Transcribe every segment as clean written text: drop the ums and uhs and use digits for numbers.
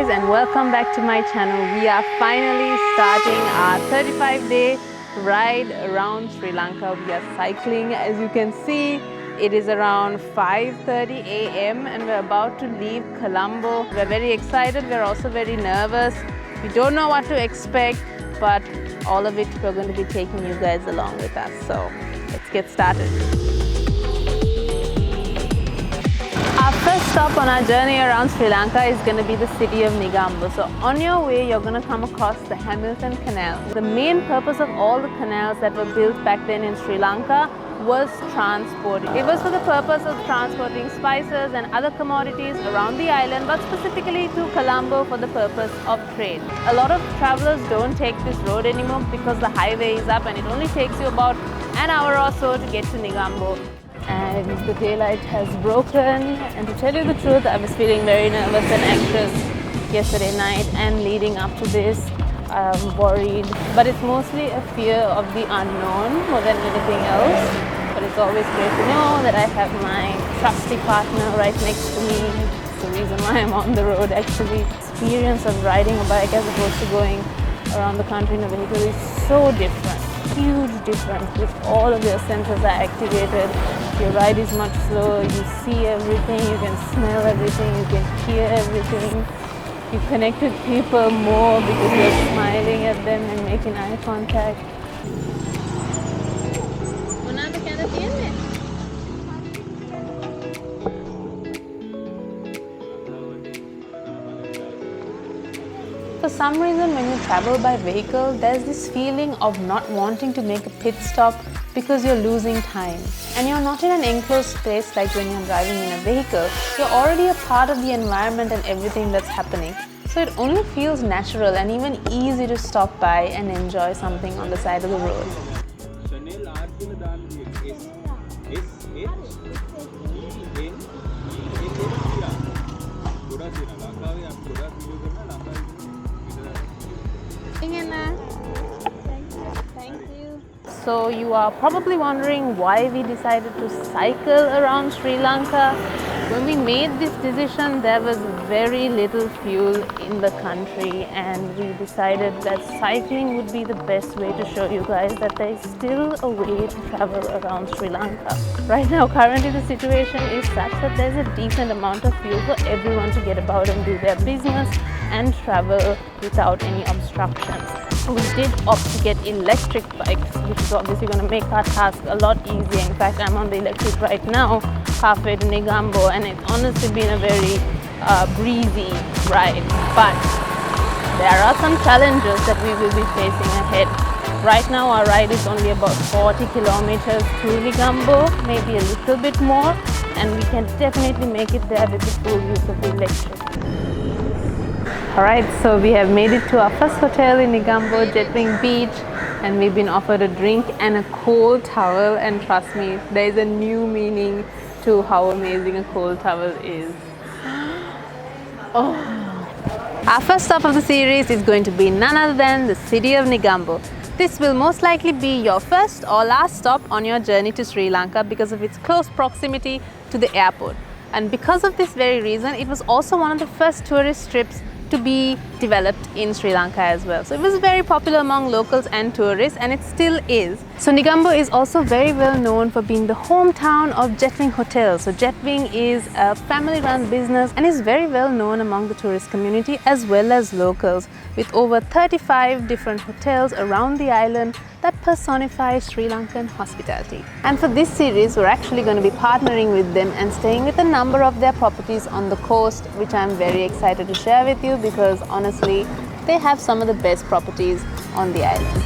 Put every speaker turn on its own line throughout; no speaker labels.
guys, and welcome back to my channel. We are finally starting our 35-day ride around Sri Lanka. We are cycling. As you can see, it is around 5:30 a.m. and we're about to leave Colombo. We're very excited. We're also very nervous. We don't know what to expect, but all of it we're going to be taking you guys along with us. So let's get started. Our first stop on our journey around Sri Lanka is going to be the city of Negombo. So on your way, you're going to come across the Hamilton Canal. The main purpose of all the canals that were built back then in Sri Lanka was transport. It was for the purpose of transporting spices and other commodities around the island, but specifically to Colombo for the purpose of trade. A lot of travelers don't take this road anymore because the highway is up and it only takes you about an hour or so to get to Negombo. And the daylight has broken, and to tell you the truth, I was feeling very nervous and anxious yesterday night, and leading up to this I'm worried, but it's mostly a fear of the unknown more than anything else. But it's always great to know that I have my trusty partner right next to me. It's the reason why I'm on the road actually. The experience of riding a bike as opposed to going around the country in a vehicle is so different. Huge difference. With all of your senses are activated. Your ride is much slower. You see everything, you can smell everything, you can hear everything. You connect with people more because you're smiling at them and making eye contact. For some reason, when you travel by vehicle, there's this feeling of not wanting to make a pit stop because you're losing time. And you're not in an enclosed space like when you're driving in a vehicle. You're already a part of the environment and everything that's happening. So it only feels natural and even easy to stop by and enjoy something on the side of the road. Thank you. So you are probably wondering why we decided to cycle around Sri Lanka. When we made this decision, there was very little fuel in the country, and we decided that cycling would be the best way to show you guys that there is still a way to travel around Sri Lanka. Right now, currently the situation is such that there's a decent amount of fuel for everyone to get about and do their business and travel without any obstructions. We did opt to get electric bikes, which is obviously going to make our task a lot easier. In fact, I'm on the electric right now, halfway to Negombo, and it's honestly been a very breezy ride. But there are some challenges that we will be facing ahead. Right now, our ride is only about 40 kilometers to Negombo, maybe a little bit more, and we can definitely make it there with the full use of the electric. Alright, so we have made it to our first hotel in Negombo, Jetwing Beach, and we've been offered a drink and a cold towel, and trust me, there is a new meaning to how amazing a cold towel is. Oh. Our first stop of the series is going to be none other than the city of Negombo. This will most likely be your first or last stop on your journey to Sri Lanka because of its close proximity to the airport. And because of this very reason, it was also one of the first tourist trips to be developed in Sri Lanka as well. So it was very popular among locals and tourists, and it still is. So Negombo is also very well known for being the hometown of Jetwing Hotel. So Jetwing is a family-run business and is very well known among the tourist community as well as locals, with over 35 different hotels around the island that personify Sri Lankan hospitality. And for this series, we're actually going to be partnering with them and staying with a number of their properties on the coast, which I'm very excited to share with you because honestly, they have some of the best properties on the island.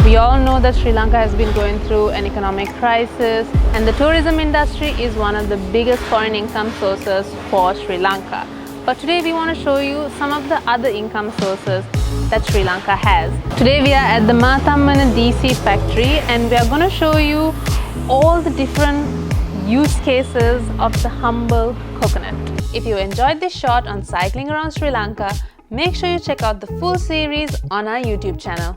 We all know that Sri Lanka has been going through an economic crisis, and the tourism industry is one of the biggest foreign income sources for Sri Lanka. But today we want to show you some of the other income sources that Sri Lanka has. Today we are at the Mathammana DC factory, and we are going to show you all the different use cases of the humble coconut. If you enjoyed this short on cycling around Sri Lanka, make sure you check out the full series on our YouTube channel.